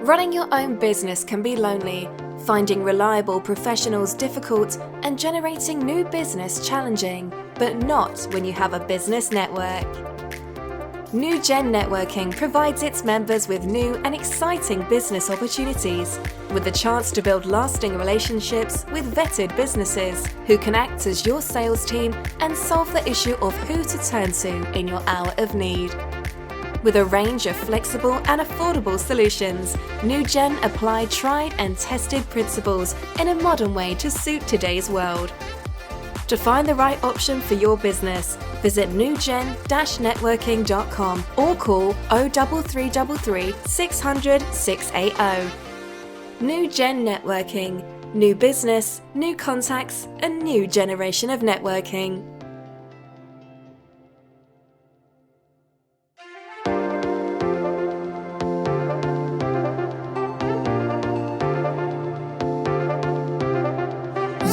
Running your own business can be lonely, finding reliable professionals difficult, and generating new business challenging, but not when you have a business network. NewGen Networking provides its members with new and exciting business opportunities, with the chance to build lasting relationships with vetted businesses who can act as your sales team and solve the issue of who to turn to in your hour of need. With a range of flexible and affordable solutions, NewGen apply tried and tested principles in a modern way to suit today's world. To find the right option for your business, visit newgen-networking.com or call 03333 600 680. NewGen Networking. New business, new contacts, a new generation of networking.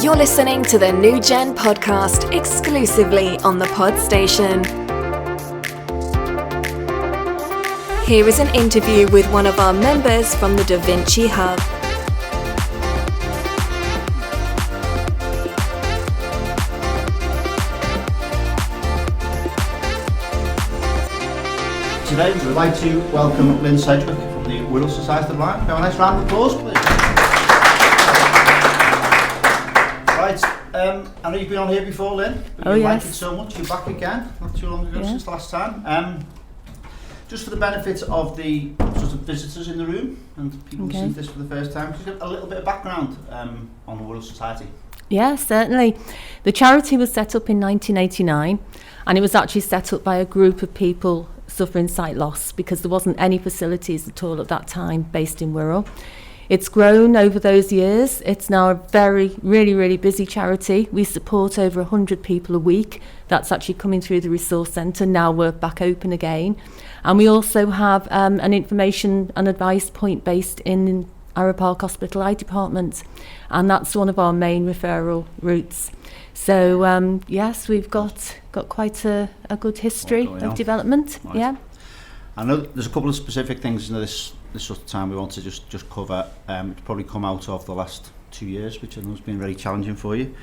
You're listening to the NewGen podcast exclusively on the Pod Station. Here is an interview with one of our members from the Vinci Hub. Today we'd like to welcome Lynne Sedgwick from the Wirral Society line. Have a nice round of applause, please. Right, I know you've been on here before, Lynne. But you like it so much, you're back again, not too long ago since last time. Just for the benefit of the sort of visitors in the room and people listening to this for the first time, could you give a little bit of background on the Wirral Society? Yeah, certainly. The charity was set up in 1989, and it was actually set up by a group of people suffering sight loss because there wasn't any facilities at all at that time based in Wirral. It's grown over those years. It's now a really busy charity. We support over 100 people a week. That's actually coming through the resource centre. Now we're back open again. And we also have an information and advice point based in Arrow Park Hospital Eye Department. And that's one of our main referral routes. So, yes, we've got quite a good history of development. Right. Yeah. I know there's a couple of specific things in this sort of time we want to just cover. It's probably come out of the last 2 years, which I know has been very challenging for you.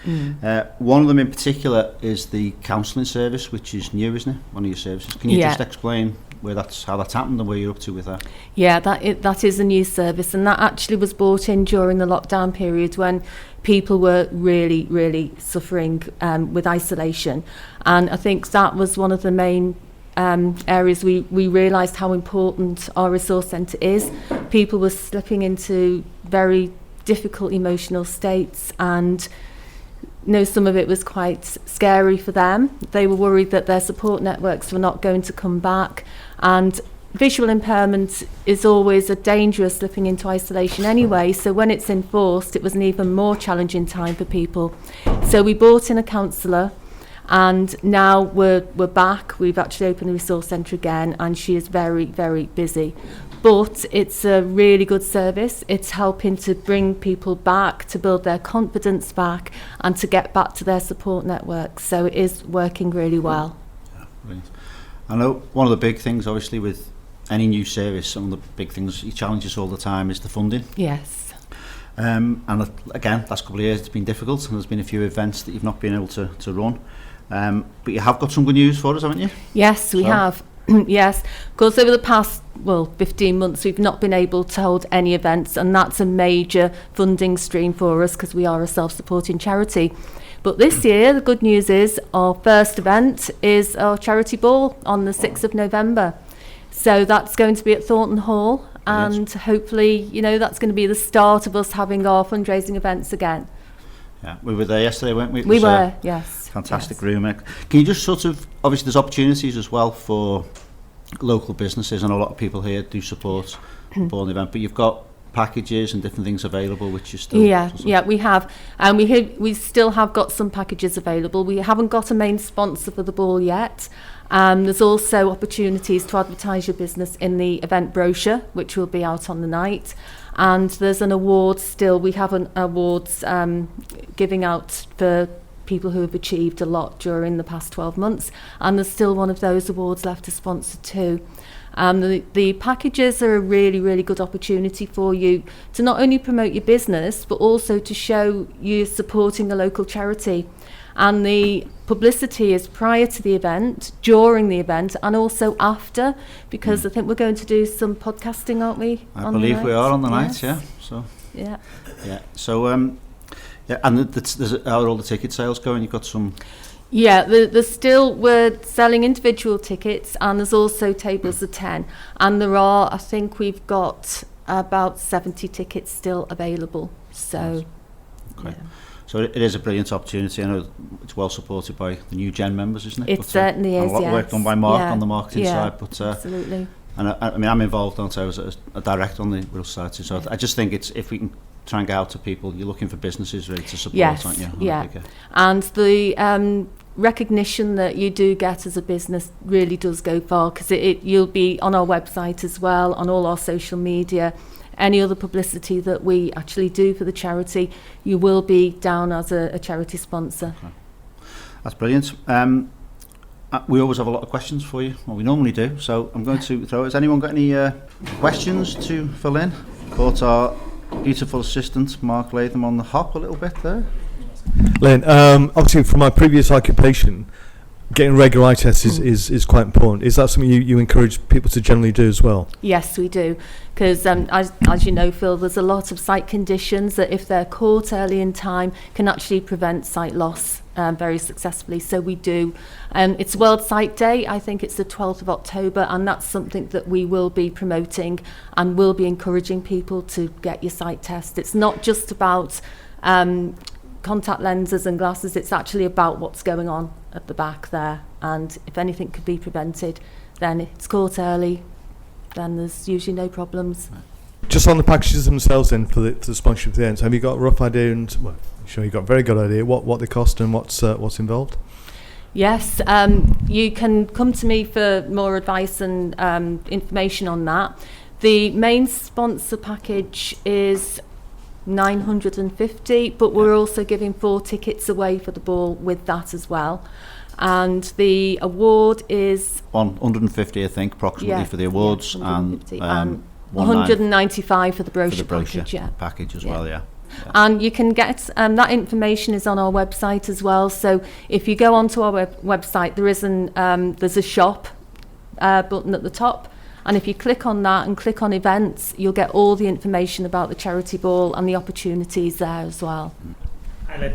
One of them in particular is the counselling service, which is new, isn't it? One of your services. Can you just explain how that's happened and where you're up to with that? Yeah, that is a new service, and that actually was brought in during the lockdown period when people were really suffering with isolation. And I think that was one of the main areas we realised how important our resource centre is. People were slipping into very difficult emotional states, and some of it was quite scary for them. They were worried that their support networks were not going to come back, and visual impairment is always a dangerous slipping into isolation anyway, so when it's enforced it was an even more challenging time for people. So we brought in a counsellor, and now we're back. We've actually opened the resource centre again, and she is very busy. But it's a really good service. It's helping to bring people back, to build their confidence back, and to get back to their support network. So it is working really well. Yeah, brilliant. I know one of the big things, obviously, with any new service, some of the big things you challenge us all the time is the funding. Yes. And again, last couple of years it's been difficult, and there's been a few events that you've not been able to run. But you have got some good news for us, haven't you? Yes, we have. Yes, because over the past 15 months we've not been able to hold any events, and that's a major funding stream for us because we are a self-supporting charity. But this year the good news is our first event is our charity ball on the 6th of November. So that's going to be at Thornton Hall, and hopefully that's going to be the start of us having our fundraising events again. Yeah, we were there yesterday, weren't we? We were, yes. Fantastic room. Can you just sort of, obviously there's opportunities as well for local businesses, and a lot of people here do support the ball event, but you've got packages and different things available, which is still... Yeah, we have. And we still have got some packages available. We haven't got a main sponsor for the ball yet. There's also opportunities to advertise your business in the event brochure, which will be out on the night. And there's an award still. We have an awards giving out for people who have achieved a lot during the past 12 months, and there's still one of those awards left to sponsor too. The packages are a really, really good opportunity for you to not only promote your business, but also to show you're supporting a local charity. And the publicity is prior to the event, during the event, and also after, because I think we're going to do some podcasting, aren't we? I believe we are on the night, yeah. So yeah. So yeah, and how are all the ticket sales going? You've got some. Yeah, we're selling individual tickets, and there's also tables of 10, and I think we've got about 70 tickets still available. So, okay. Yeah. So it is a brilliant opportunity. I know it's well supported by the NewGen members, isn't it? It certainly is, a lot of work done by Mark on the marketing side. But absolutely. And I mean, I'm involved, aren't I, as a director on the Wirral Society. So I just think if we can try and get out to people, you're looking for businesses really to support, aren't you? Yeah. And the recognition that you do get as a business really does go far, because you'll be on our website as well, on all our social media. Any other publicity that we actually do for the charity, you will be down as a charity sponsor. Okay. That's brilliant. We always have a lot of questions for you. Well, we normally do. So I'm going to throw. Has anyone got any questions for Lynne? Caught our beautiful assistant Mark laid them on the hop a little bit there. Lynne, obviously from my previous occupation, getting regular eye tests is quite important. Is that something you encourage people to generally do as well? Yes, we do, because as you know, Phil, there's a lot of sight conditions that if they're caught early in time can actually prevent sight loss very successfully. So we do. It's World Sight Day. I think it's the 12th of October, and that's something that we will be promoting and will be encouraging people to get your sight test. It's not just about contact lenses and glasses. It's actually about what's going on at the back there, and if anything could be prevented, then it's caught early, then there's usually no problems. Just on the packages themselves then, for the sponsorship at the end, have you got a rough idea, and well, I'm sure you've got a very good idea what they cost and what's involved? Yes, you can come to me for more advice and information on that. The main sponsor package is 950, but we're also giving 4 tickets away for the ball with that as well. And the award is 150, I think, approximately for the awards, and 195 for the brochure package as well. Yeah. And you can get that information is on our website as well. So if you go onto our website, there's a shop button at the top. And if you click on that and click on events, you'll get all the information about the charity ball and the opportunities there as well. Hi,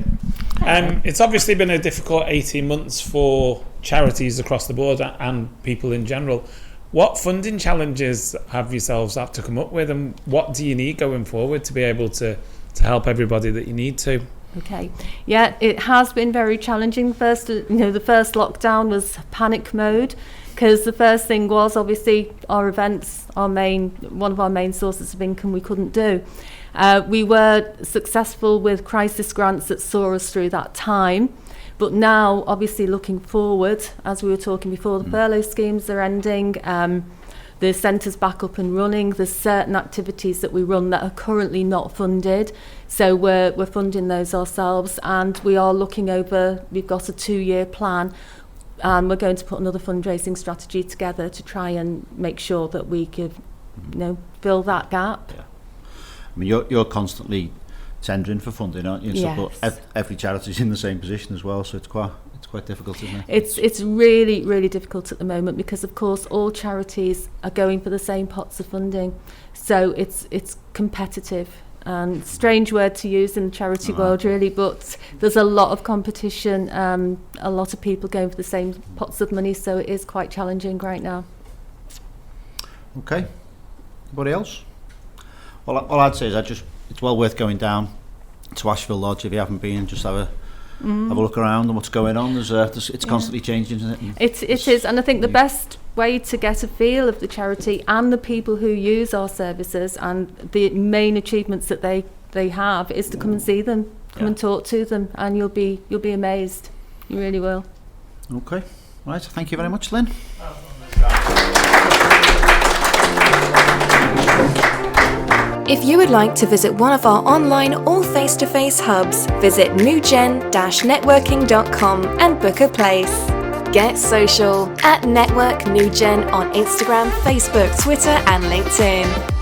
Lynne. It's obviously been a difficult 18 months for charities across the board and people in general. What funding challenges have yourselves had to come up with, and what do you need going forward to be able to help everybody that you need to? Okay. Yeah, it has been very challenging. The first lockdown was panic mode, because the first thing was obviously our events, one of our main sources of income we couldn't do. We were successful with crisis grants that saw us through that time, but now obviously looking forward, as we were talking before, the furlough schemes are ending, the centre's back up and running. There's certain activities that we run that are currently not funded, so we're funding those ourselves, and we are looking over, we've got a 2-year plan. We're going to put another fundraising strategy together to try and make sure that we could, fill that gap. Yeah. I mean, you're constantly tendering for funding, aren't you? Yes. But every charity's in the same position as well, so it's quite difficult, isn't it? It's really, really difficult at the moment, because of course all charities are going for the same pots of funding, so it's competitive. And strange word to use in the charity world, really, but there's a lot of competition, a lot of people going for the same pots of money, so it is quite challenging right now. Okay. Anybody else? Well, all I'd say is it's well worth going down to Asheville Lodge if you haven't been, just have a look around and what's going on. It's constantly changing, isn't it? It is, and I think the best way to get a feel of the charity and the people who use our services and the main achievements that they have is to come and see them, come and talk to them, and you'll be amazed. You really will. Okay. Right. Thank you very much, Lynne. If you would like to visit one of our online or face-to-face hubs, visit NewGen-Networking.com and book a place. Get social at Network NewGen on Instagram, Facebook, Twitter and LinkedIn.